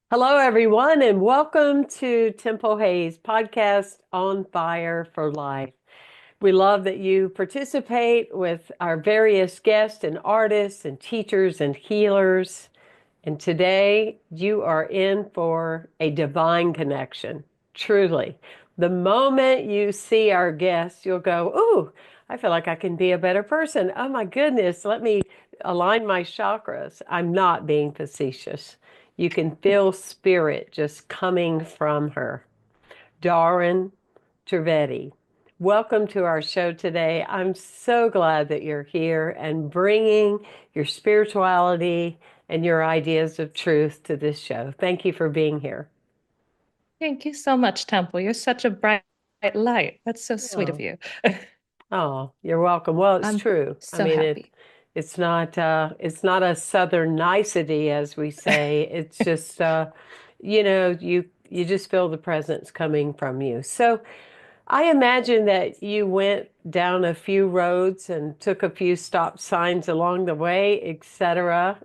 Hello, everyone, and welcome to Temple Hayes podcast on Fire for Life. We love that you participate with our various guests and artists and teachers and healers. And today you are in for a divine connection, truly. The moment you see our guests, you'll go, "Ooh, I feel like I can be a better person. Oh my goodness, let me align my chakras." I'm not being facetious. You can feel spirit just coming from her. Dahryn Trivedi, welcome to our show today. I'm so glad that you're here and bringing your spirituality and your ideas of truth to this show. Thank you for being here. Thank you so much, Temple. You're such a bright light. That's so sweet of Oh, you. oh, you're welcome. Well, it's I'm true. I so mean, happy. it's not a southern nicety, as we say. It's just you just feel the presence coming from you. So I imagine that you went down a few roads and took a few stop signs along the way, etc.,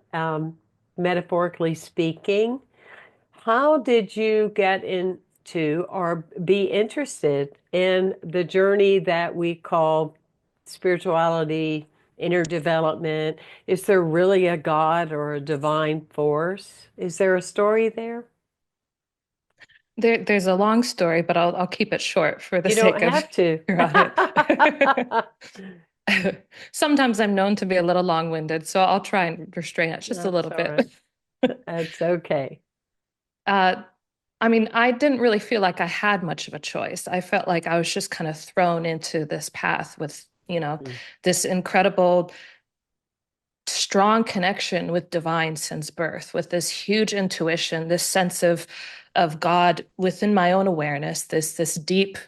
metaphorically speaking. How did you get into or be interested in the journey that we call spirituality, inner development? Is there really a God or a divine force? Is there a story there? There's a long story, but I'll keep it short for the You don't sake of have to. your audience. Sometimes I'm known to be a little long-winded, so I'll try and restrain it just a That's little all bit. right. That's okay. Uh, I mean, I didn't really feel like I had much of a choice. I felt like I was just kind of thrown into this path with, Mm. this incredible strong connection with divine since birth, with this huge intuition, this sense of God within my own awareness, this deep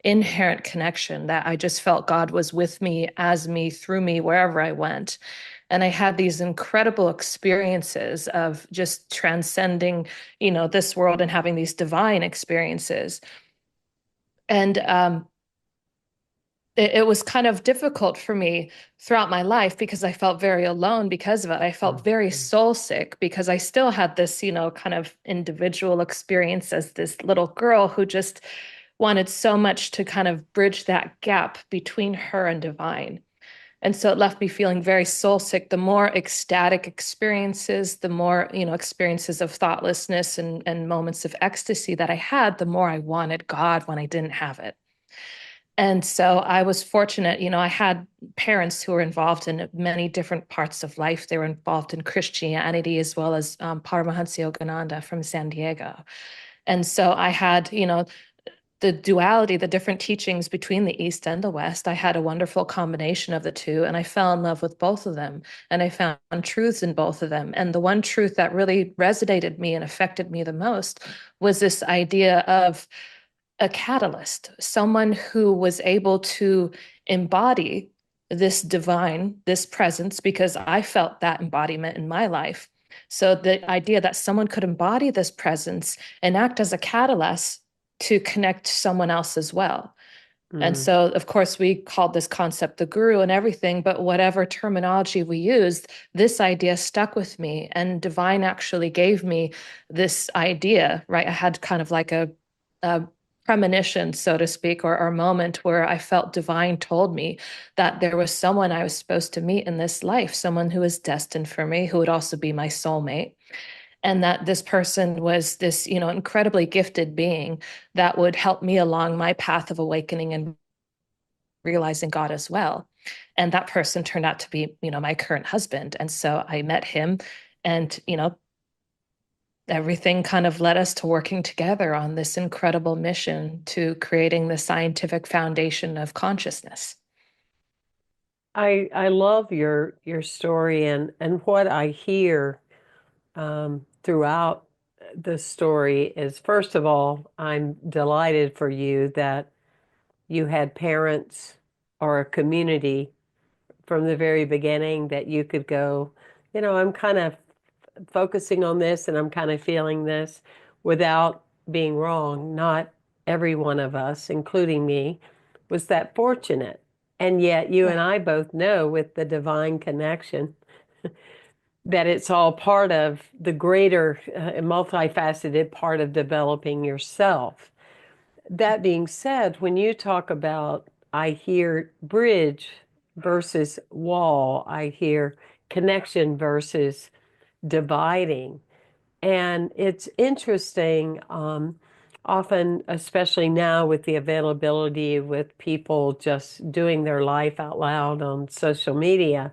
inherent connection that I just felt God was with me, as me, through me, wherever I went. And I had these incredible experiences of just transcending, this world and having these divine experiences. And it was kind of difficult for me throughout my life because I felt very alone because of it. I felt very Mhm. soul sick because I still had this, kind of individual experience as this little girl who just wanted so much to kind of bridge that gap between her and divine. And so it left me feeling very soul sick. The more ecstatic experiences, the more, experiences of thoughtlessness and moments of ecstasy that I had, the more I wanted God when I didn't have it. And so I was fortunate, I had parents who were involved in many different parts of life. They were involved in Christianity as well as Paramahansa Yogananda from San Diego. And so I had, the duality, the different teachings between the East and the West. I had a wonderful combination of the two, and I fell in love with both of them. And I found truths in both of them. And the one truth that really resonated me and affected me the most was this idea of a catalyst, someone who was able to embody this divine, this presence, because I felt that embodiment in my life. So the idea that someone could embody this presence and act as a catalyst to connect to someone else as well. And Mm. so, of course, we called this concept the guru and everything, but whatever terminology we used, this idea stuck with me. And divine actually gave me this idea, right? I had kind of like a premonition, so to speak, or moment where I felt divine told me that there was someone I was supposed to meet in this life, someone who was destined for me, who would also be my soulmate, and that this person was this, incredibly gifted being that would help me along my path of awakening and realizing God as well. And that person turned out to be, my current husband. And so I met him, and, everything kind of led us to working together on this incredible mission to creating the scientific foundation of consciousness. I love your story and what I hear throughout the story is, first of all, I'm delighted for you that you had parents or a community from the very beginning that you could go, I'm kind of focusing on this and I'm kind of feeling this without being wrong. Not every one of us, including me, was that fortunate. And yet you and Right. I both know with the divine connection that it's all part of the greater multifaceted part of developing yourself. That being said, when you talk about, I hear bridge versus wall, I hear connection versus dividing. And it's interesting, often, especially now with the availability with people just doing their life out loud on social media.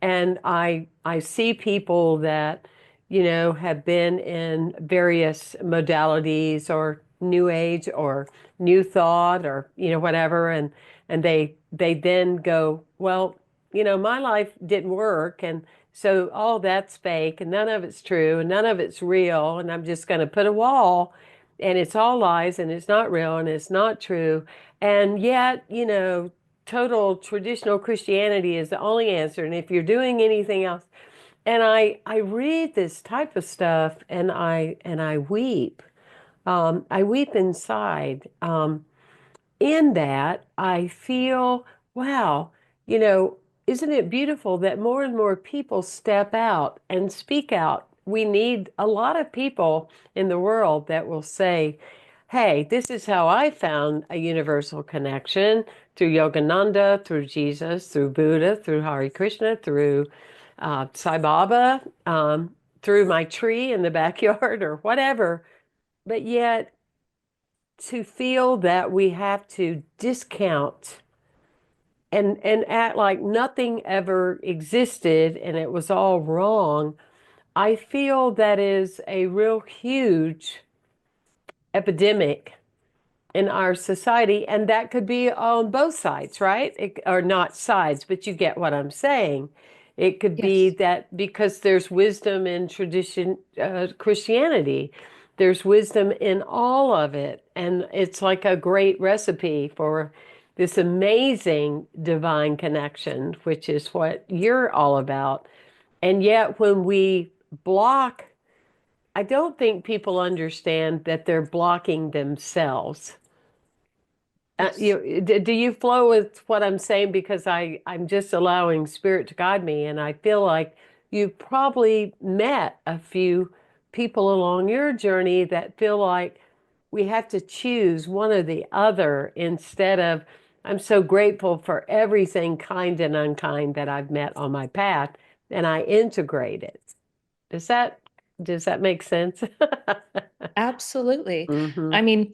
And I see people that, have been in various modalities or new age or new thought or, whatever. And they then go, well, my life didn't work. And so all that's fake and none of it's true and none of it's real. And I'm just going to put a wall and it's all lies and it's not real and it's not true. And yet, total traditional Christianity is the only answer. And if you're doing anything else, and I read this type of stuff and I weep. I weep inside. In that, I feel, wow, you know, isn't it beautiful that more and more people step out and speak out? We need a lot of people in the world that will say, hey, this is how I found a universal connection through Yogananda, through Jesus, through Buddha, through Hare Krishna, through Sai Baba, through my tree in the backyard or whatever. But yet, to feel that we have to discount and act like nothing ever existed and it was all wrong, I feel that is a real huge epidemic in our society, and that could be on both sides, right? Or not sides, but you get what I'm saying. It could be Yes. that because there's wisdom in tradition, Christianity, there's wisdom in all of it, and it's like a great recipe for this amazing divine connection, which is what you're all about. And yet, when we block, I don't think people understand that they're blocking themselves. Yes. Do you flow with what I'm saying? Because I'm just allowing spirit to guide me. And I feel like you've probably met a few people along your journey that feel like we have to choose one or the other instead of, I'm so grateful for everything kind and unkind that I've met on my path, and I integrate it. Does that does that make sense? Absolutely. Hmm. I mean,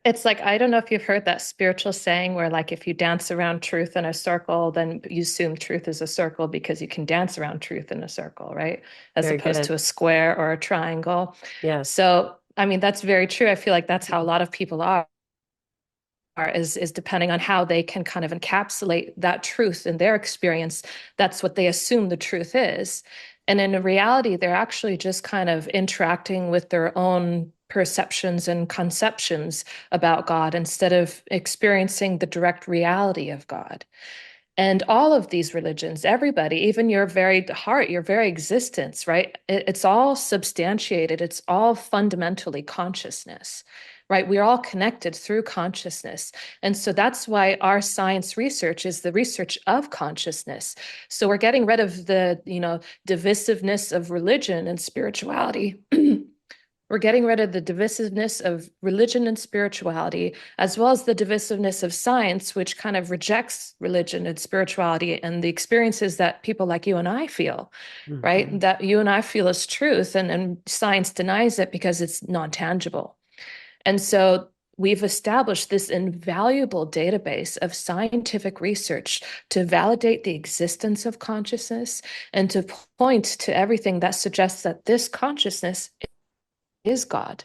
it's like, I don't know if you've heard that spiritual saying where, like, if you dance around truth in a circle, then you assume truth is a circle because you can dance around truth in a circle, right? As Very opposed good. to a square or a triangle. Yes. So, I mean, that's very true. I feel like that's how a lot of people is depending on how they can kind of encapsulate that truth in their experience. That's what they assume the truth is. And in reality, they're actually just kind of interacting with their own perceptions and conceptions about God instead of experiencing the direct reality of God. And all of these religions, everybody, even your very heart, your very existence, right? It's all substantiated. It's all fundamentally consciousness, right? We're all connected through consciousness. And so that's why our science research is the research of consciousness. So we're getting rid of the, divisiveness of religion and spirituality. We're getting rid of the divisiveness of religion and spirituality, as well as the divisiveness of science, which kind of rejects religion and spirituality and the experiences that people like you and I feel, right? Hmm. That you and I feel as truth, and science denies it because it's non tangible. And so we've established this invaluable database of scientific research to validate the existence of consciousness and to point to everything that suggests that this consciousness is God,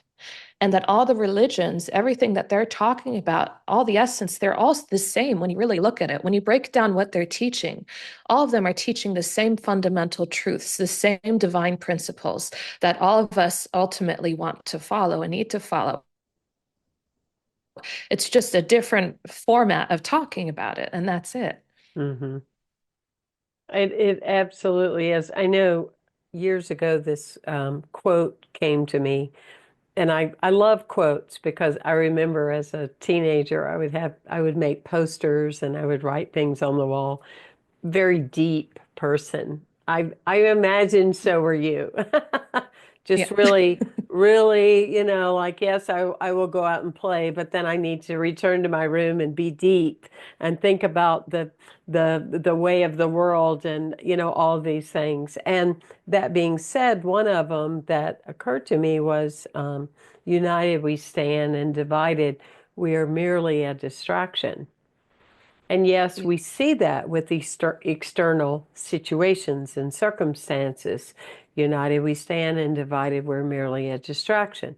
and that all the religions, everything that they're talking about, all the essence, they're all the same when you really look at it. When you break down what they're teaching, all of them are teaching the same fundamental truths, the same divine principles that all of us ultimately want to follow and need to follow. It's just a different format of talking about it, and that's it. Hmm. It absolutely is. I know years ago this quote came to me, and I love quotes because I remember as a teenager I would make posters and I would write things on the wall. Very deep person. I imagine so were you. Just Yeah. really, really, like, yes, I will go out and play, but then I need to return to my room and be deep and think about the way of the world and, all these things. And that being said, one of them that occurred to me was united we stand and divided we are merely a distraction. And yes, we see that with these external situations and circumstances. United we stand and divided we're merely a distraction.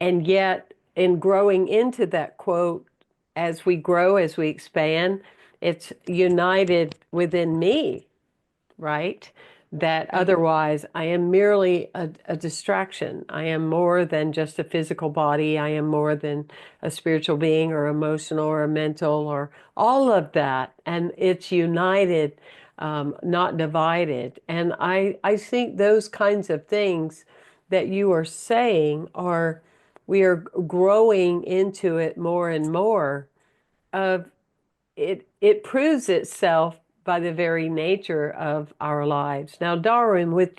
And yet, in growing into that quote, as we grow, as we expand, it's united within me, right? That Right. otherwise I am merely a distraction. I am more than just a physical body. I am more than a spiritual being or emotional or mental or all of that. And it's united, not divided. And I think those kinds of things that you are saying are, we are growing into it more and more of it proves itself by the very nature of our lives. Now, Darwin, with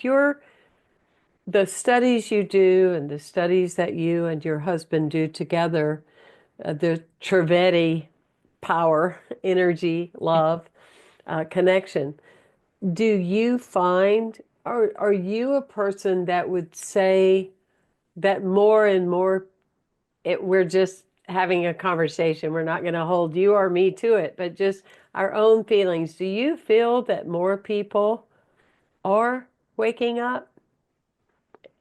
the studies you do and the studies that you and your husband do together, the Trivedi power, energy, love, connection, do you find, are you a person that would say that more and more we're just having a conversation. We're not going to hold you or me to it, but just our own feelings. Do you feel that more people are waking up?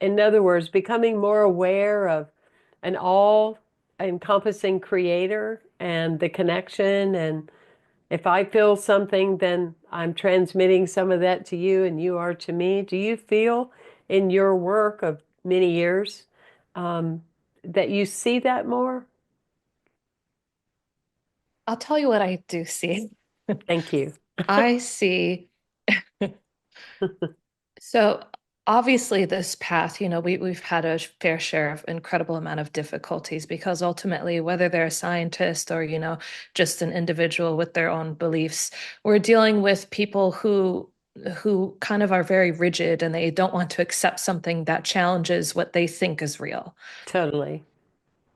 In other words, becoming more aware of an all encompassing creator and the connection. And if I feel something, then I'm transmitting some of that to you and you are to me. Do you feel in your work of many years um, that you see that more? I'll tell you what I do see. Thank you. I see. So obviously this path, we've had a fair share of incredible amount of difficulties because ultimately, whether they're a scientist or, just an individual with their own beliefs, we're dealing with people who kind of are very rigid and they don't want to accept something that challenges what they think is real. Totally.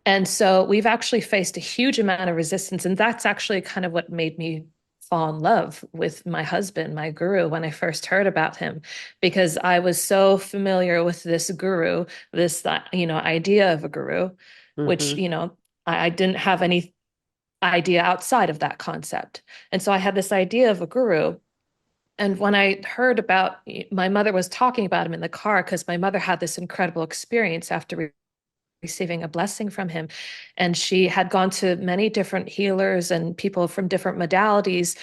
And so we've actually faced a huge amount of resistance. And that's actually kind of what made me fall in love with my husband, my guru, when I first heard about him, because I was so familiar with this guru, this, idea of a guru, which, Hmm. I didn't have any idea outside of that concept. And so I had this idea of a guru. And when I heard about, my mother was talking about him in the car because my mother had this incredible experience after receiving a blessing from him. And she had gone to many different healers and people from different modalities,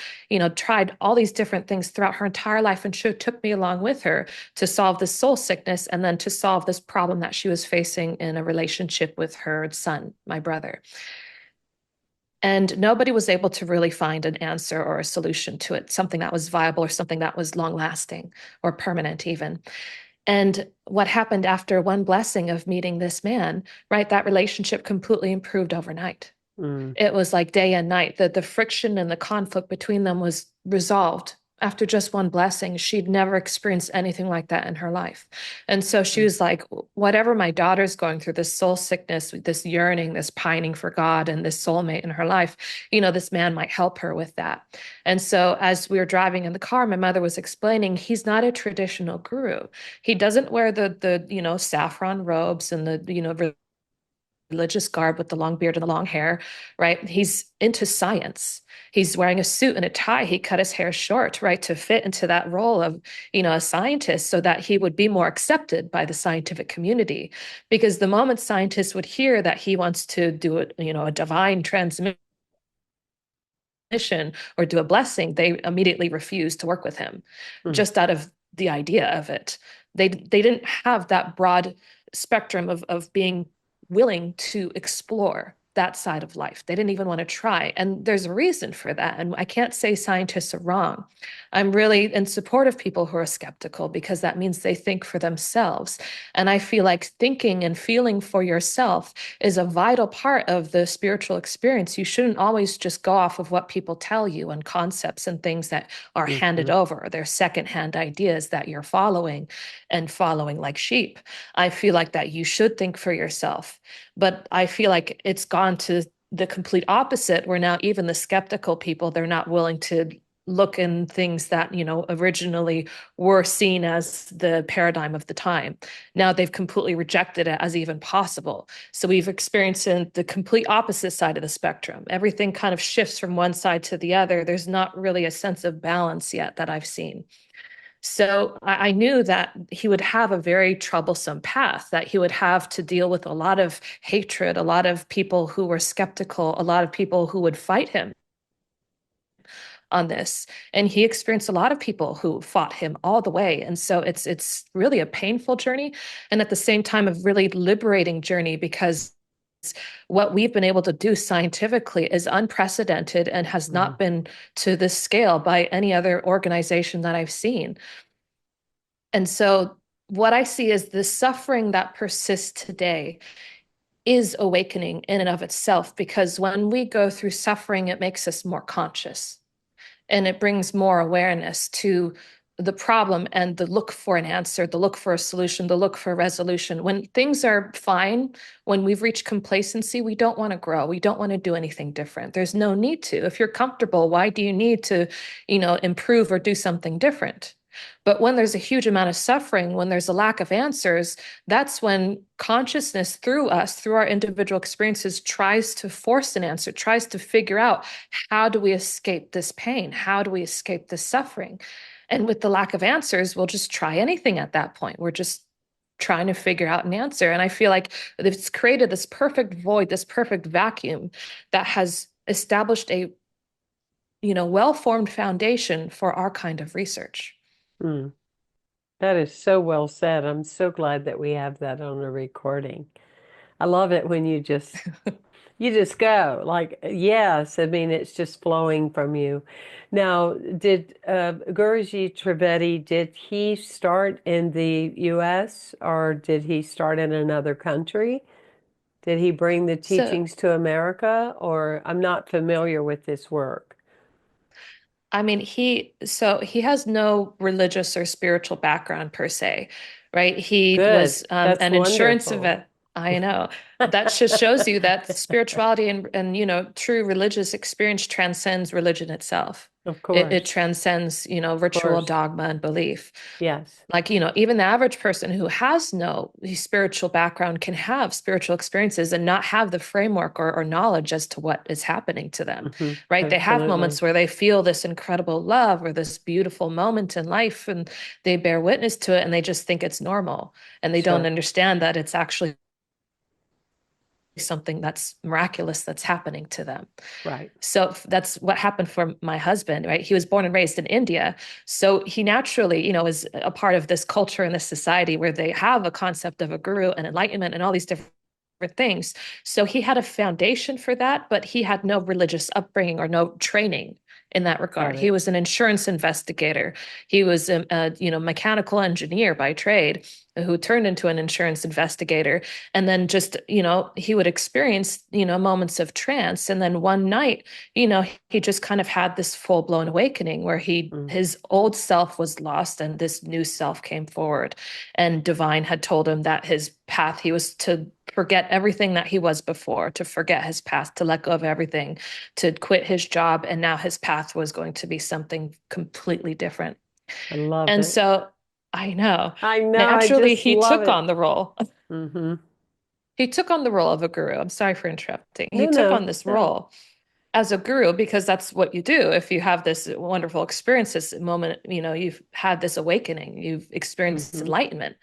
tried all these different things throughout her entire life. And she took me along with her to solve this soul sickness and then to solve this problem that she was facing in a relationship with her son, my brother. And nobody was able to really find an answer or a solution to it, something that was viable or something that was long lasting or permanent, even. And what happened after one blessing of meeting this man, right? That relationship completely improved overnight. Mm. It was like day and night that the friction and the conflict between them was resolved after just one blessing. She'd never experienced anything like that in her life. And so she was like, whatever my daughter's going through, this soul sickness, this yearning, this pining for God and this soulmate in her life, this man might help her with that. And so as we were driving in the car, my mother was explaining he's not a traditional guru. He doesn't wear the saffron robes and the religious garb with the long beard and the long hair, right? He's into science. He's wearing a suit and a tie. He cut his hair short, right, to fit into that role of, a scientist so that he would be more accepted by the scientific community. Because the moment scientists would hear that he wants to do a divine transmission or do a blessing, they immediately refused to work with him Mm. just out of the idea of it. They didn't have that broad spectrum of being willing to explore. that side of life. They didn't even want to try. And there's a reason for that. And I can't say scientists are wrong. I'm really in support of people who are skeptical because that means they think for themselves. And I feel like thinking and feeling for yourself is a vital part of the spiritual experience. You shouldn't always just go off of what people tell you and concepts and things that are handed Hmm. over. They're secondhand ideas that you're following and following like sheep. I feel like that you should think for yourself. But I feel like it's gone to the complete opposite, where now even the skeptical people, they're not willing to look in things that, originally were seen as the paradigm of the time. Now they've completely rejected it as even possible. So we've experienced in the complete opposite side of the spectrum. Everything kind of shifts from one side to the other. There's not really a sense of balance yet that I've seen. So I knew that he would have a very troublesome path, that he would have to deal with a lot of hatred, a lot of people who were skeptical, a lot of people who would fight him on this. And he experienced a lot of people who fought him all the way. And so it's really a painful journey, and at the same time a really liberating journey, because what we've been able to do scientifically is unprecedented and has Hmm. not been to this scale by any other organization that I've seen. And so what I see is the suffering that persists today is awakening in and of itself, because when we go through suffering, it makes us more conscious and it brings more awareness to the problem and the look for an answer, the look for a solution, the look for a resolution. When things are fine, when we've reached complacency, we don't want to grow. We don't want to do anything different. There's no need to. If you're comfortable, why do you need to, improve or do something different? But when there's a huge amount of suffering, when there's a lack of answers, that's when consciousness through us, through our individual experiences, tries to force an answer, tries to figure out, how do we escape this pain? How do we escape this suffering? And with the lack of answers, we'll just try anything at that point. We're just trying to figure out an answer. And I feel like it's created this perfect void, this perfect vacuum that has established a, well-formed foundation for our kind of research. Mm. That is so well said. I'm so glad that we have that on a recording. I love it when you just go like, yes. I mean, it's just flowing from you. Now, did Guruji Trivedi, did he start in the U.S. or did he start in another country? Did he bring the So teachings to America, or I'm not familiar with this work? I mean, he has no religious or spiritual background per se, right? He Good. was That's an insurance wonderful. vet. I know. That just shows you that spirituality and true religious experience transcends religion itself. Of It course. transcends, Of ritual course. dogma and belief. Yes. Like, even the average person who has no spiritual background can have spiritual experiences and not have the framework or knowledge as to what is happening to them, Hmm. right? They have Absolutely. moments where they feel this incredible love or this beautiful moment in life, and they bear witness to it and they just think it's normal. And they don't Sure. understand that it's actually something that's miraculous that's happening to them. Right. So that's what happened for my husband, right? He was born and raised in India. So he naturally, is a part of this culture and this society where they have a concept of a guru and enlightenment and all these different things. So he had a foundation for that, but he had no religious upbringing or no training in that regard. Got He it. was an insurance investigator. He was a mechanical engineer by trade who turned into an insurance investigator. And then just, he would experience, moments of trance. And then one night, he just kind of had this full blown awakening where Mm. his old self was lost and this new self came forward. And Divine had told him that his path, he was to forget everything that he was before, to forget his past, to let go of everything, to quit his job. And now his path was going to be something completely different. I love And it. so I know, I know. I naturally, just he love took it. on the role. Hmm. He took on the role of a guru. I'm sorry for interrupting. He No, took no, on this no. role as a guru because that's what you do. If you have this wonderful experience, this moment, you've had this awakening, you've experienced Hmm. enlightenment,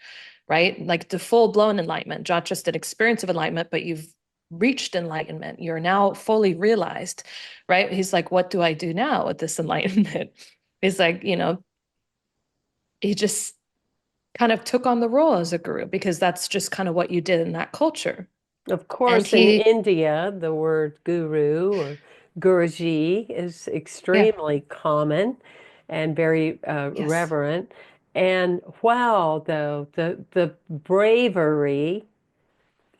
right? Like the full blown enlightenment, not just an experience of enlightenment, but you've reached enlightenment. You're now fully realized, right? He's like, what do I do now with this enlightenment? He's like, he just kind of took on the role as a guru because that's just kind of what you did in that culture. Of And course, in he, India, the word guru or guruji is yeah, extremely common and very yes, reverent. And wow, though, the bravery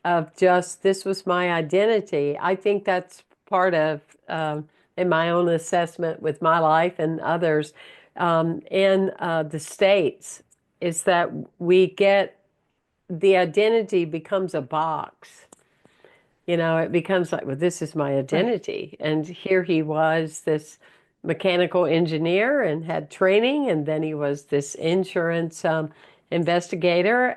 of just this was my identity. I think that's part of, in my own assessment with my life and others, in the States, is that we get the identity becomes a box. It becomes like, well, this is my right. identity. And here he was, this mechanical engineer and had training, and then he was this insurance investigator,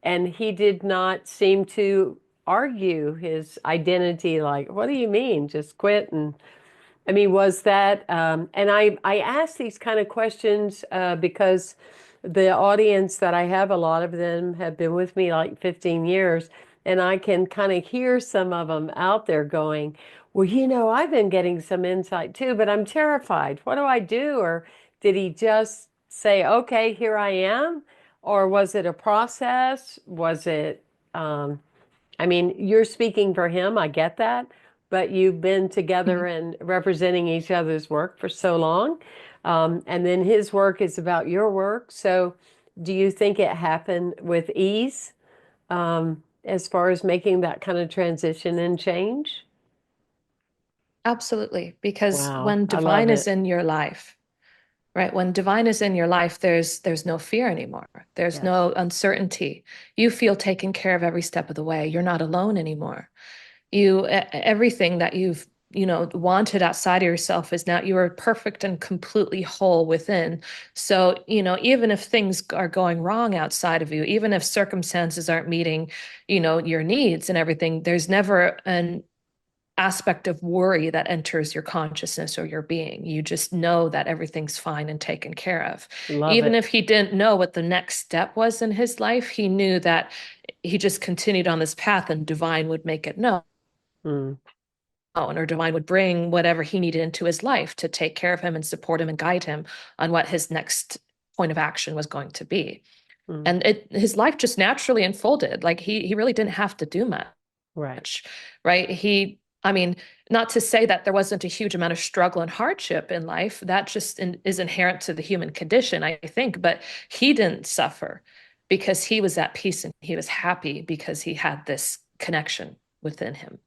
and he did not seem to argue his identity. Like, what do you mean? Just quit and I mean, was that, and I ask these kind of questions because the audience that I have, a lot of them have been with me like 15 years, and I can kind of hear some of them out there going, well, I've been getting some insight too, but I'm terrified. What do I do? Or did he just say, okay, here I am? Or was it a process? Was it, um, I mean, you're speaking for him, I get that, but you've been together Mhm. and representing each other's work for so long. And then his work is about your work. So do you think it happened with ease, as far as making that kind of transition and change? Absolutely. Because Wow, when I love divine is it. in your life, right? When divine is in your life, there's no fear anymore. There's Yes. no uncertainty. You feel taken care of every step of the way. You're not alone anymore. Everything that you've wanted outside of yourself is now you are perfect and completely whole within. So even if things are going wrong outside of you, even if circumstances aren't meeting your needs and everything, there's never an aspect of worry that enters your consciousness or your being. You just know that everything's fine and taken care of. Love Even it. if he didn't know what the next step was in his life, he knew that he just continued on this path and divine would make it known, Mm, or divine would bring whatever he needed into his life to take care of him and support him and guide him on what his next point of action was going to be. mm, And his life just naturally unfolded. Like he really didn't have to do much right. much, right? I mean, not to say that there wasn't a huge amount of struggle and hardship in life. That just is inherent to the human condition, I think. But he didn't suffer because he was at peace and he was happy because he had this connection within him.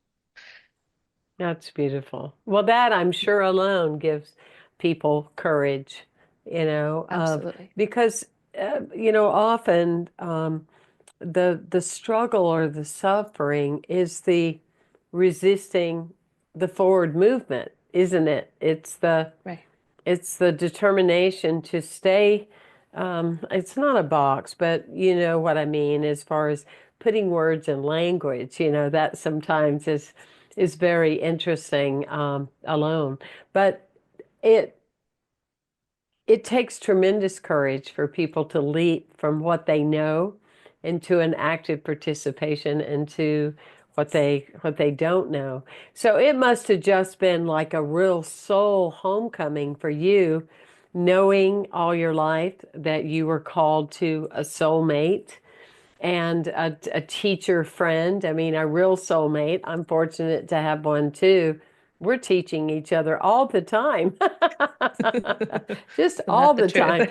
That's beautiful. Well, that I'm sure alone gives people courage, of Absolutely. because often the struggle or the suffering is the resisting the forward movement, isn't it? Right. It's the determination to stay. It's not a box, but you know what I mean as far as putting words in language, that sometimes is very interesting alone. But it it takes tremendous courage for people to leap from what they know into an active participation into what they don't know. So it must have just been like a real soul homecoming for you, knowing all your life that you were called to a soulmate and a teacher friend. I mean, a real soulmate. I'm fortunate to have one too. We're teaching each other all the time, just Isn't all that the the truth? time.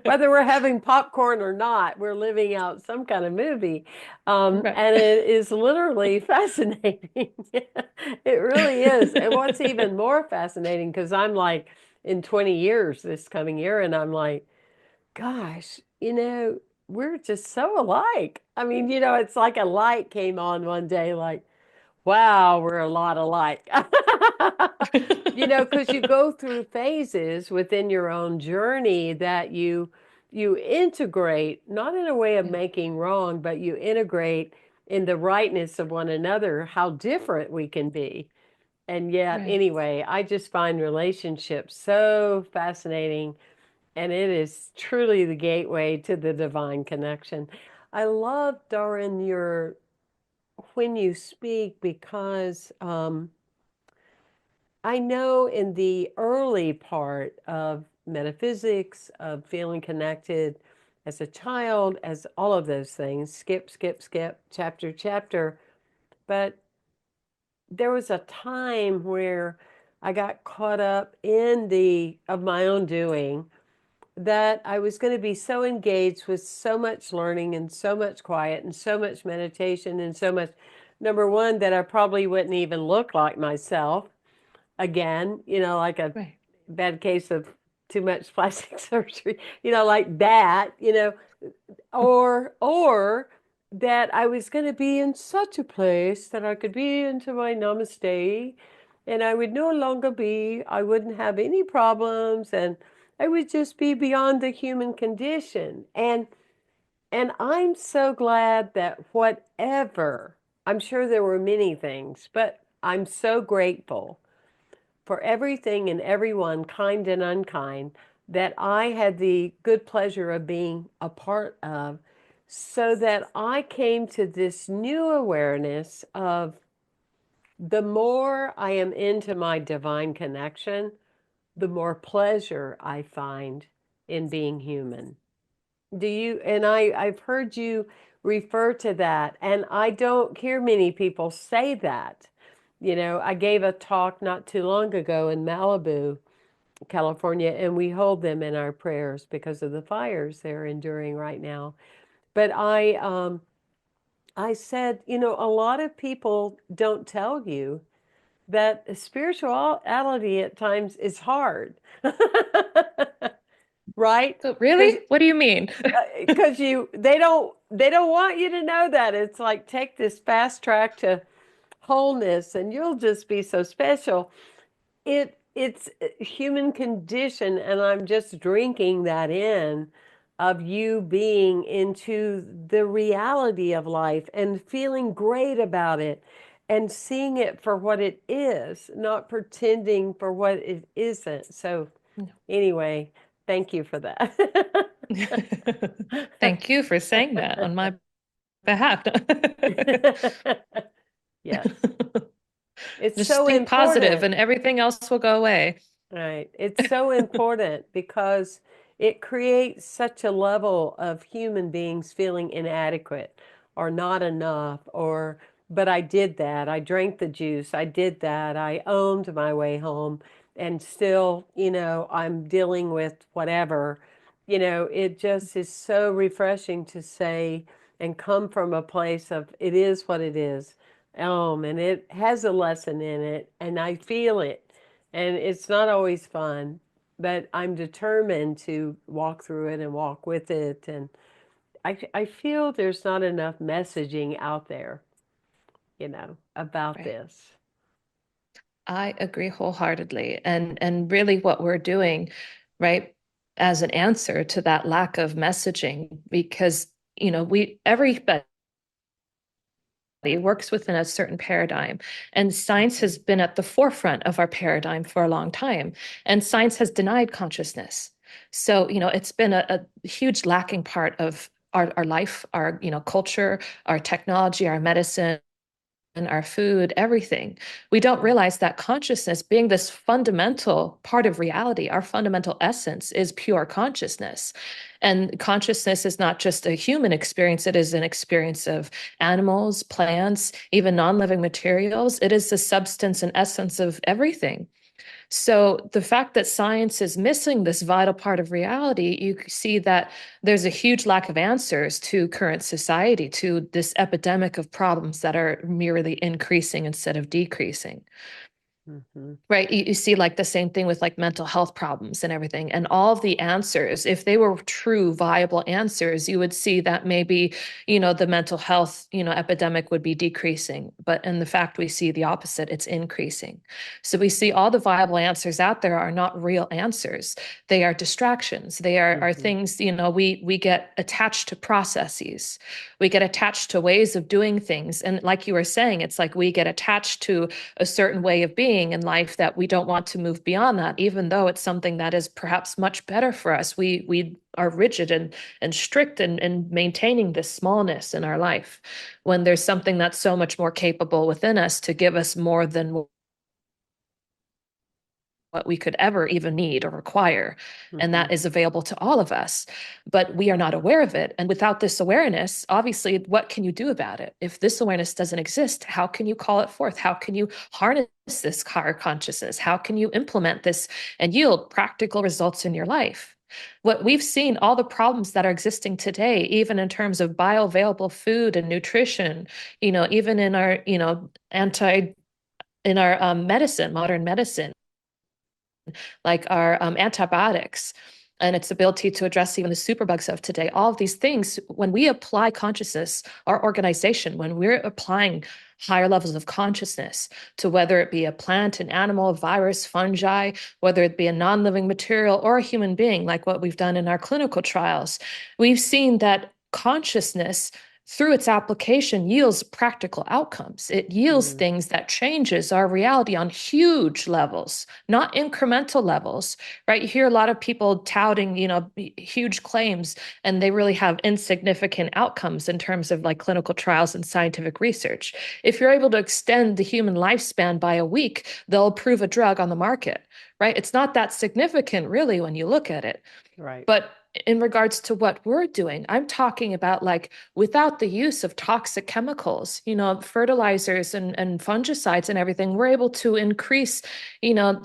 Whether we're having popcorn or not, we're living out some kind of movie. Right. And it is literally fascinating. It really is. And what's even more fascinating, because I'm like in 20 years this coming year, and I'm like, gosh, we're just so alike. I mean, it's like a light came on one day, like, wow, we're a lot alike. Because you go through phases within your own journey that you integrate, not in a way of Yeah. making wrong, but you integrate in the rightness of one another, how different we can be. And yet, Right. anyway, I just find relationships so fascinating, and it is truly the gateway to the divine connection. I love, Dahryn, your when you speak because I know in the early part of metaphysics, of feeling connected, as a child, as all of those things, skip, skip, skip, chapter, chapter. But there was a time where I got caught up in the of my own doing that I was going to be so engaged with so much learning and so much quiet and so much meditation and so much, number one, that I probably wouldn't even look like myself again, like a Right. bad case of too much plastic surgery, like that, or that I was going to be in such a place that I could be into my namaste and I would no longer be, I wouldn't have any problems and I would just be beyond the human condition. And I'm so glad that whatever, I'm sure there were many things, but I'm so grateful for everything and everyone, kind and unkind, that I had the good pleasure of being a part of, so that I came to this new awareness of the more I am into my divine connection, the more pleasure I find in being human. Do you? And I've heard you refer to that, and I don't hear many people say that. I gave a talk not too long ago in Malibu, California, and we hold them in our prayers because of the fires they're enduring right now. But I said, a lot of people don't tell you that spirituality at times is hard, right? So really? Because What do you mean? they don't want you to know that. It's like, take this fast track to wholeness and you'll just be so special. It's a human condition, and I'm just drinking that in, of you being into the reality of life and feeling great about it and seeing it for what it is, not pretending for what it isn't. So anyway, thank you for that. Thank you for saying that on my behalf. Yes, it's Just so think positive important. and everything else will go away. Right. It's so important because it creates such a level of human beings feeling inadequate or not enough, or, but I did that. I drank the juice. I did that. I owned my way home. And still, I'm dealing with whatever. It just is so refreshing to say and come from a place of it is what it is. And it has a lesson in it, and I feel it. And it's not always fun, but I'm determined to walk through it and walk with it. And I feel there's not enough messaging out there, about Right. this. I agree wholeheartedly. And really what we're doing, right, as an answer to that lack of messaging, because everybody works within a certain paradigm. And science has been at the forefront of our paradigm for a long time. And science has denied consciousness. So, it's been a huge lacking part of our life, our, culture, our technology, our medicine, and our food, everything. We don't realize that consciousness, being this fundamental part of reality, our fundamental essence is pure consciousness. And consciousness is not just a human experience, it is an experience of animals, plants, even non living materials. It is the substance and essence of everything. So the fact that science is missing this vital part of reality, you see that there's a huge lack of answers to current society, to this epidemic of problems that are merely increasing instead of decreasing. Hmm. Right. You see like the same thing with like mental health problems and everything. And all of the answers, if they were true, viable answers, you would see that maybe, the mental health, epidemic would be decreasing. But in the fact we see the opposite, it's increasing. So we see all the viable answers out there are not real answers. They are distractions. They are Hmm. things, we get attached to processes. We get attached to ways of doing things. And like you were saying, it's like we get attached to a certain way of being in life that we don't want to move beyond that, even though it's something that is perhaps much better for us. We are rigid and strict and maintaining this smallness in our life when there's something that's so much more capable within us to give us more than what we could ever even need or require. And Hmm. that is available to all of us. But we are not aware of it. And without this awareness, obviously, what can you do about it? If this awareness doesn't exist, how can you call it forth? How can you harness this higher consciousness? How can you implement this and yield practical results in your life? What we've seen, all the problems that are existing today, even in terms of bioavailable food and nutrition, even in our, in our medicine, modern medicine, like our antibiotics and its ability to address even the superbugs of today. All of these things, when we apply consciousness, our organization, when we're applying higher levels of consciousness to whether it be a plant, an animal, a virus, fungi, whether it be a non-living material or a human being, like what we've done in our clinical trials, we've seen that consciousness through its application yields practical outcomes. It yields Mm. things that changes our reality on huge levels, not incremental levels, right? You hear a lot of people touting, huge claims, and they really have insignificant outcomes in terms of like clinical trials and scientific research. If you're able to extend the human lifespan by a week, they'll approve a drug on the market, right? It's not that significant really when you look at it. Right. But in regards to what we're doing, I'm talking about like without the use of toxic chemicals, fertilizers and fungicides and everything, we're able to increase, you know,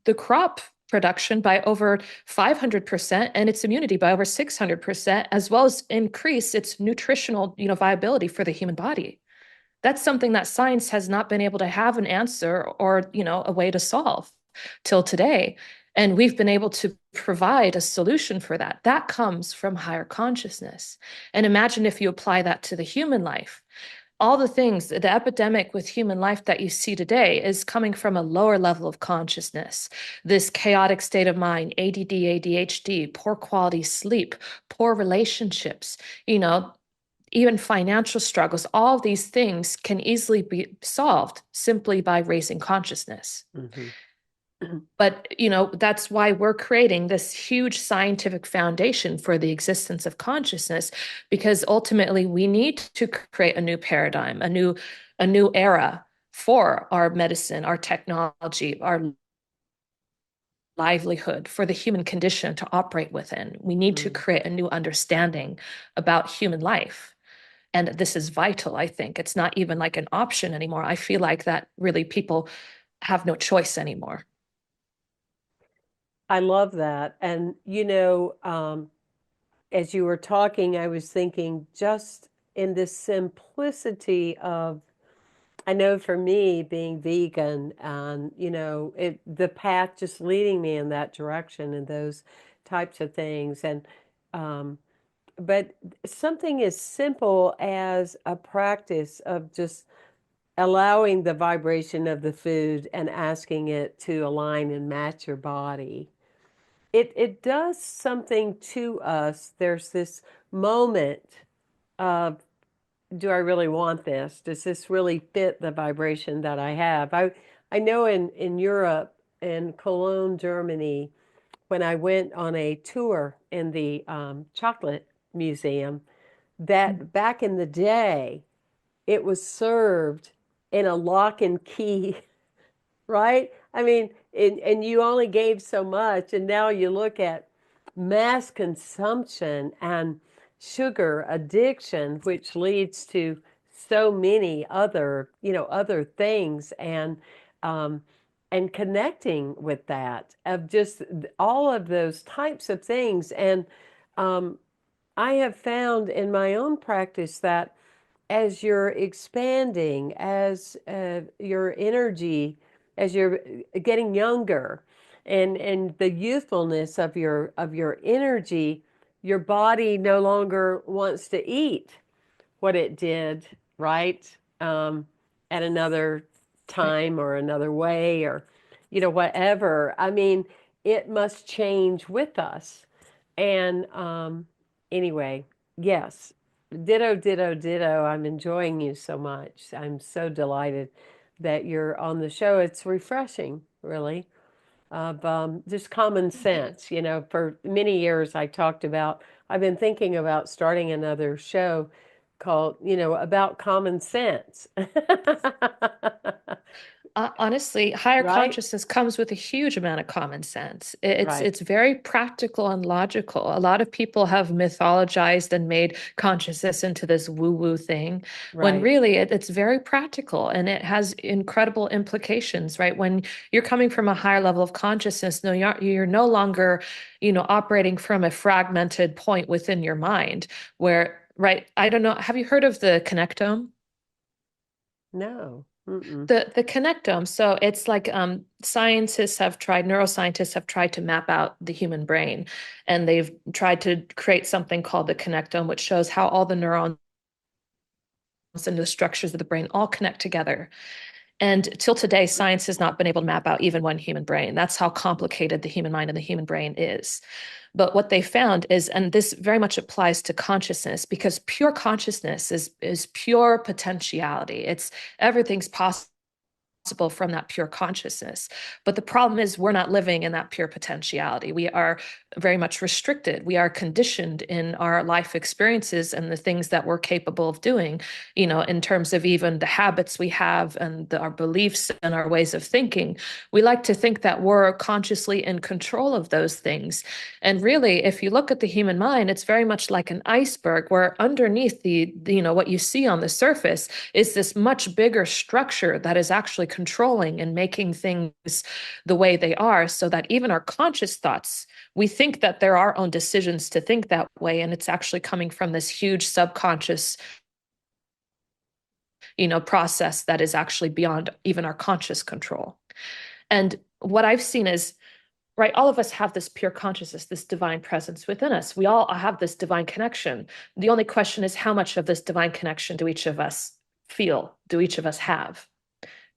the crop production by over 500% and its immunity by over 600%, as well as increase its nutritional, viability for the human body. That's something that science has not been able to have an answer or, a way to solve till today. And we've been able to provide a solution for that. That comes from higher consciousness. And imagine if you apply that to the human life. All the things, the epidemic with human life that you see today is coming from a lower level of consciousness. This chaotic state of mind, ADD, ADHD, poor quality sleep, poor relationships, you know, even financial struggles, all of these things can easily be solved simply by raising consciousness. Hmm. But, that's why we're creating this huge scientific foundation for the existence of consciousness, because ultimately we need to create a new paradigm, a new era for our medicine, our technology, our livelihood, for the human condition to operate within. We need to Mm. create a new understanding about human life. And this is vital, I think. It's not even like an option anymore. I feel like that really people have no choice anymore. I love that. And, as you were talking, I was thinking just in this simplicity of, I know for me being vegan and, the path just leading me in that direction and those types of things. And, um, but something as simple as a practice of just allowing the vibration of the food and asking it to align and match your body. It does something to us. There's this moment of, do I really want this? Does this really fit the vibration that I have? I know in Europe, in Cologne, Germany, when I went on a tour in the chocolate museum, that back in the day, it was served in a lock and key, right? I mean, and you only gave so much, and now you look at mass consumption and sugar addiction, which leads to so many other, other things, um, and connecting with that of just all of those types of things. And um, I have found in my own practice that as you're expanding, as your energy, as you're getting younger, and the youthfulness of your energy, your body no longer wants to eat what it did, right? At another Right. time or another way or, whatever. I mean, it must change with us. And anyway, yes, ditto, ditto, ditto. I'm enjoying you so much. I'm so delighted that you're on the show. It's refreshing, really, of just common sense. For many years I talked about, I've been thinking about starting another show called, about common sense. Honestly, higher right? consciousness comes with a huge amount of common sense. Right, It's very practical and logical. A lot of people have mythologized and made consciousness into this woo-woo thing, when right. really it's very practical and it has incredible implications, right? When you're coming from a higher level of consciousness, no, you're no longer, operating from a fragmented point within your mind where, right? I don't know. Have you heard of the connectome? No. Mm-mm. The connectome. So it's like neuroscientists have tried to map out the human brain, and they've tried to create something called the connectome, which shows how all the neurons and the structures of the brain all connect together. And till today, science has not been able to map out even one human brain. That's how complicated the human mind and the human brain is. But what they found is, and this very much applies to consciousness, because pure consciousness is pure potentiality. It's everything's possible from that pure consciousness. But the problem is we're not living in that pure potentiality. We are very much restricted. We are conditioned in our life experiences and the things that we're capable of doing, in terms of even the habits we have and our beliefs and our ways of thinking. We like to think that we're consciously in control of those things. And really, if you look at the human mind, it's very much like an iceberg where underneath what you see on the surface is this much bigger structure that is actually controlling and making things the way they are, so that even our conscious thoughts, we think that they're our own decisions to think that way, and it's actually coming from this huge subconscious process that is actually beyond even our conscious control. And what I've seen is, right, all of us have this pure consciousness, this divine presence within us. We all have this divine connection. The only question is, how much of this divine connection do each of us feel, do each of us have,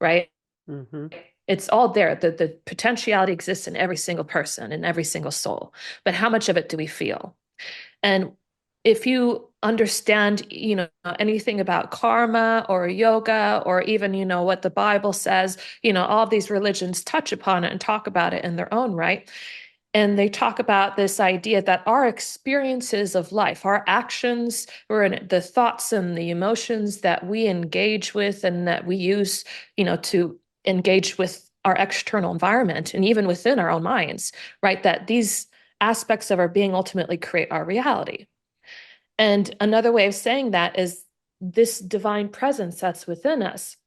right? Mm-hmm. It's all there. The potentiality exists in every single person, in every single soul. But how much of it do we feel? And if you understand, anything about karma or yoga, or even, what the Bible says, all of these religions touch upon it and talk about it in their own right. And they talk about this idea that our experiences of life, our actions, or the thoughts and the emotions that we engage with and that we use, to engage with our external environment and even within our own minds, right? That these aspects of our being ultimately create our reality. And another way of saying that is this divine presence that's within us.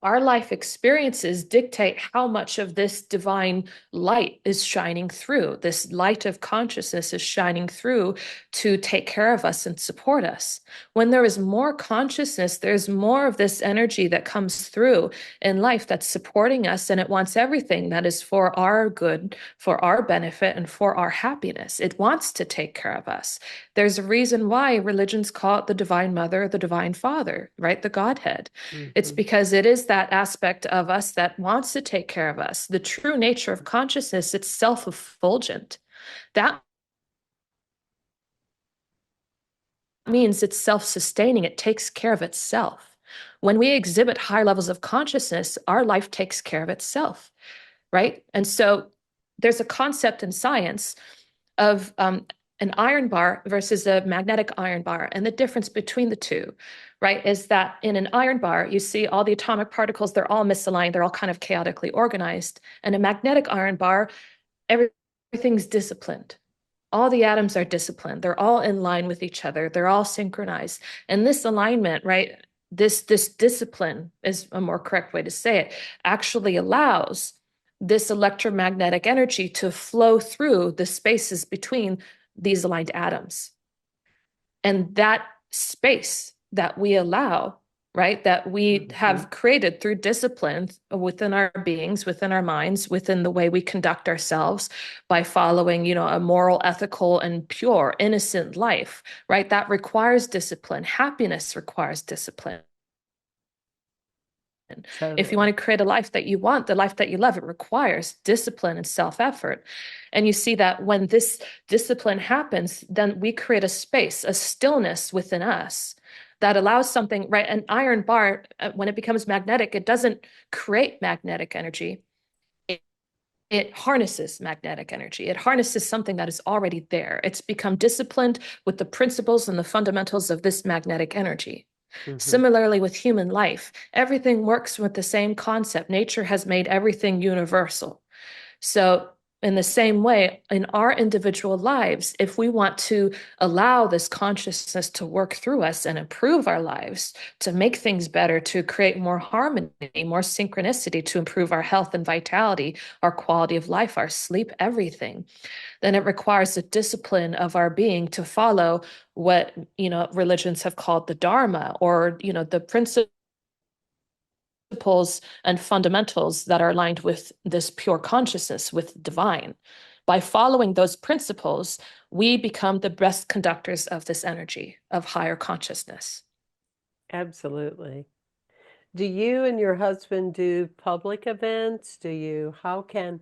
Our life experiences dictate how much of this divine light is shining through. This light of consciousness is shining through to take care of us and support us. When there is more consciousness, there's more of this energy that comes through in life that's supporting us, and it wants everything that is for our good, for our benefit, and for our happiness. It wants to take care of us. There's a reason why religions call it the Divine Mother, the Divine Father, right? The Godhead. It's Mm-hmm. because it is that aspect of us that wants to take care of us. The true nature of consciousness, it's self-effulgent. That means it's self-sustaining. It takes care of itself. When we exhibit higher levels of consciousness, our life takes care of itself, right? And so there's a concept in science of an iron bar versus a magnetic iron bar. And the difference between the two, right, is that in an iron bar, you see all the atomic particles, they're all misaligned, they're all kind of chaotically organized. And a magnetic iron bar, everything's disciplined. All the atoms are disciplined. They're all in line with each other. They're all synchronized. And this alignment, right, this discipline is a more correct way to say it, actually allows this electromagnetic energy to flow through the spaces between these aligned atoms. And that space that we allow, right, that we Mm-hmm. have created through discipline within our beings, within our minds, within the way we conduct ourselves by following, a moral, ethical, and pure, innocent life, right? That requires discipline. Happiness requires discipline. If you Totally. want to create a life that you want, the life that you love, it requires discipline and self-effort. And you see that when this discipline happens, then we create a space, a stillness within us that allows something, right? An iron bar, when it becomes magnetic, it doesn't create magnetic energy. It harnesses magnetic energy. It harnesses something that is already there. It's become disciplined with the principles and the fundamentals of this magnetic energy. Hmm. Similarly, with human life, everything works with the same concept. Nature has made everything universal. So, in the same way, in our individual lives, if we want to allow this consciousness to work through us and improve our lives, to make things better, to create more harmony, more synchronicity, to improve our health and vitality, our quality of life, our sleep, everything, then it requires the discipline of our being to follow what, religions have called the Dharma, or, the principles and fundamentals that are aligned with this pure consciousness, with divine. By following those principles, we become the best conductors of this energy of higher consciousness. Absolutely. Do you and your husband do public events? How can,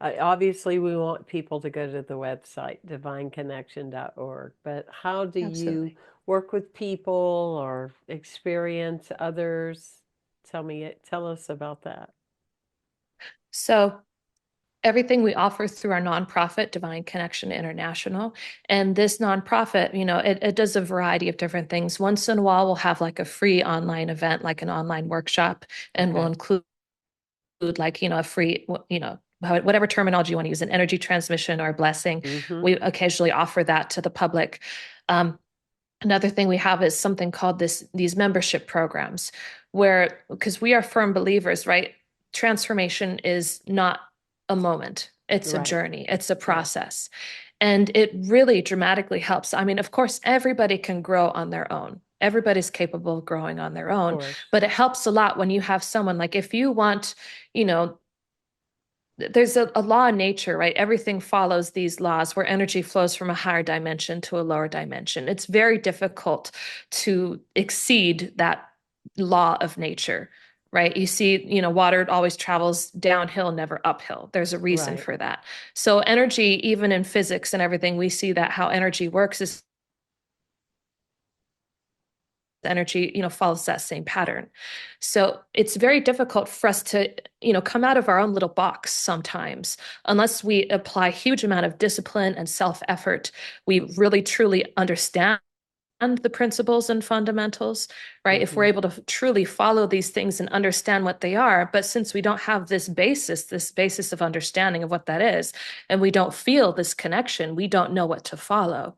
obviously we want people to go to the website, divineconnection.org, but how do you Absolutely. work with people or experience others? Tell us about that. So, everything we offer through our nonprofit, Divine Connection International. And this nonprofit, it does a variety of different things. Once in a while, we'll have like a free online event, like an online workshop, and we'll Okay. include like, a free, whatever terminology you want to use, an energy transmission or a blessing. Mm-hmm. We occasionally offer that to the public. Um, Another thing we have is something called these membership programs, where, because we are firm believers, right? Transformation is not a moment. It's a Right. journey. It's a Yes. process. And it really dramatically helps. I mean, of course, everybody can grow on their own. Everybody's capable of growing on their Of own, course. but it helps a lot when you have someone like, if you want, you know, there's a law in nature, right? Everything follows these laws where energy flows from a higher dimension to a lower dimension. It's very difficult to exceed that law of nature, right? You see, water always travels downhill, never uphill. There's a reason Right. for that. So energy, even in physics and everything, we see that how energy works is energy, follows that same pattern. So it's very difficult for us to, come out of our own little box sometimes, unless we apply a huge amount of discipline and self-effort. We really truly understand the principles and fundamentals, right? If we're Mm-hmm. able to truly follow these things and understand what they are, but since we don't have this basis of understanding of what that is, and we don't feel this connection, we don't know what to follow.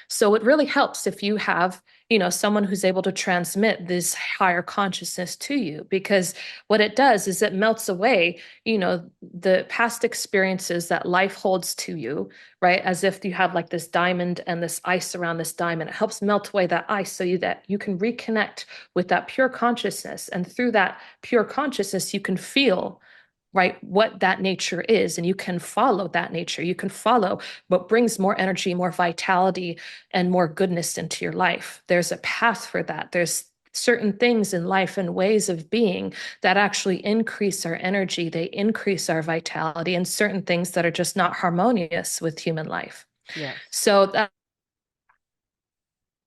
So it really helps if you have, someone who's able to transmit this higher consciousness to you, because what it does is it melts away, the past experiences that life holds to you, right? As if you have like this diamond and this ice around this diamond. It helps melt away that ice so that you can reconnect with that pure consciousness. And through that pure consciousness, you can feel, right, what that nature is, and you can follow that nature. You can follow what brings more energy, more vitality, and more goodness into your life. There's a path for that. There's certain things in life and ways of being that actually increase our energy, they increase our vitality, and certain things that are just not harmonious with human life. Yes. So that,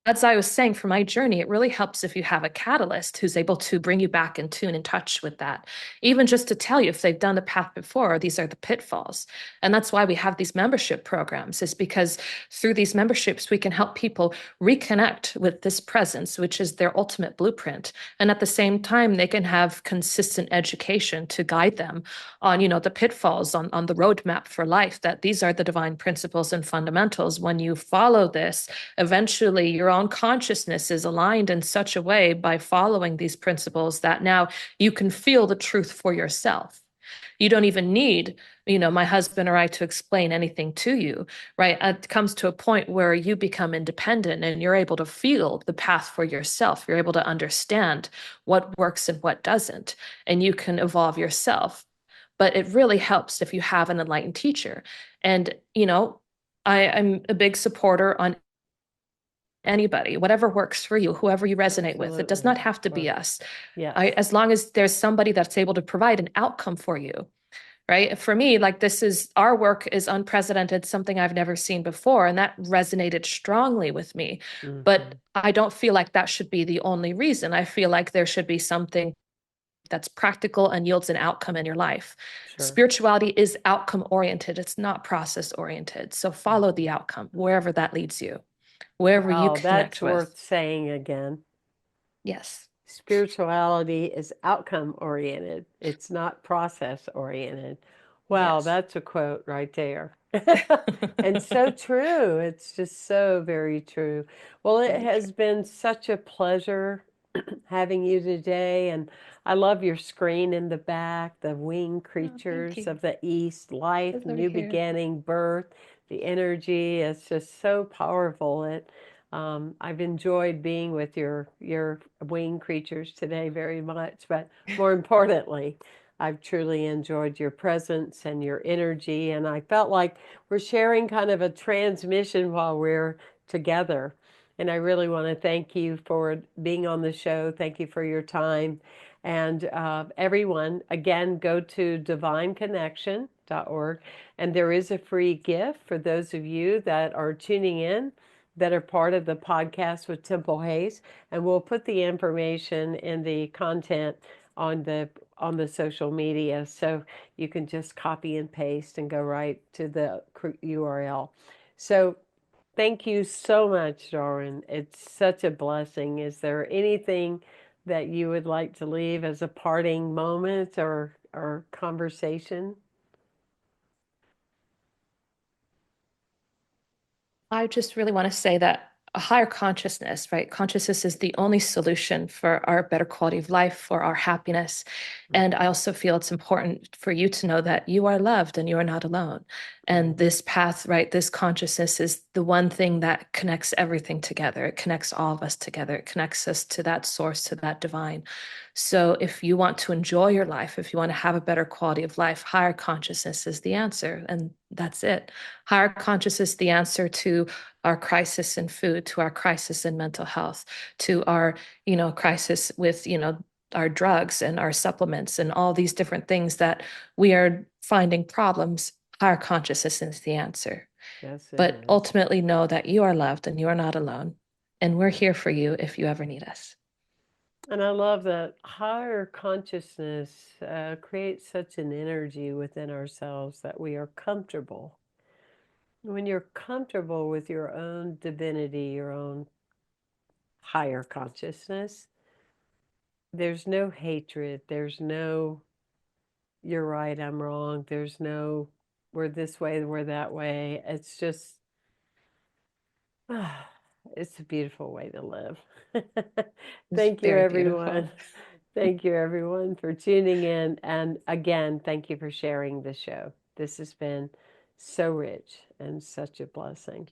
as I was saying, for my journey, it really helps if you have a catalyst who's able to bring you back in tune, in touch with that. Even just to tell you if they've done the path before, these are the pitfalls. And that's why we have these membership programs, is because through these memberships, we can help people reconnect with this presence, which is their ultimate blueprint. And at the same time, they can have consistent education to guide them on, the pitfalls, on the roadmap for life, that these are the divine principles and fundamentals. When you follow this, eventually your own consciousness is aligned in such a way by following these principles that now you can feel the truth for yourself. You don't even need, my husband or I to explain anything to you, right? It comes to a point where you become independent and you're able to feel the path for yourself. You're able to understand what works and what doesn't, and you can evolve yourself. But it really helps if you have an enlightened teacher. And, I'm a big supporter on anybody, whatever works for you, whoever you resonate with. It does Absolutely. not Of have to be course. us. Yes. As long as there's somebody that's able to provide an outcome for you, right? For me, like, this is, our work is unprecedented, something I've never seen before, and that resonated strongly with me. Mm-hmm. But I don't feel like that should be the only reason. I feel like there should be something that's practical and yields an outcome in your life. Sure. Spirituality is outcome oriented, it's not process oriented. So follow Mhm. the outcome wherever that leads you, wherever you Wow, that's connect with. worth saying again. Yes. Spirituality is outcome oriented, it's not process oriented. Wow, Yes. that's a quote right there. And so true. It's just so very true. Well, it Very true. has been such a pleasure having you today. And I love your screen in the back, the winged Oh, thank creatures you. of the East, life, It's over new here. beginning, birth, the energy. It's just so powerful. I've enjoyed being with your winged creatures today very much, but more importantly, I've truly enjoyed your presence and your energy, and I felt like we're sharing kind of a transmission while we're together. And I really want to thank you for being on the show. Thank you for your time. And everyone, again, go to divineconnection.org. And there is a free gift for those of you that are tuning in that are part of the podcast with Temple Hayes. And we'll put the information in the content on the social media. So you can just copy and paste and go right to the URL. So thank you so much, Dahryn. It's such a blessing. Is there anything that you would like to leave as a parting moment or conversation? I just really want to say that a higher consciousness, right? Consciousness is the only solution for our better quality of life, for our happiness. And I also feel it's important for you to know that you are loved and you are not alone. And Yes, this path, right? This consciousness is the one thing that connects everything together. It connects all of us together. It connects us to that source, to that divine. So if you want to enjoy your life, if you want to have a better quality of life, higher consciousness is the answer. And that's it. Higher consciousness, the answer to our crisis in food, to our crisis in mental health, to our, crisis with, our drugs and our supplements and all these different things that we are finding problems. Higher consciousness is the answer. yes, it But is. ultimately, know that you are loved and you are not alone. And we're here for you if you ever need us. And I love that higher consciousness creates such an energy within ourselves that we are comfortable. When you're comfortable with your own divinity, your own higher consciousness, there's no hatred. There's no, you're right, I'm wrong. There's no, we're this way, we're that way. It's just, it's a beautiful way to live. It's Thank you, very beautiful. everyone. Thank you, everyone, for tuning in. And again, thank you for sharing the show. This has been so rich and such a blessing.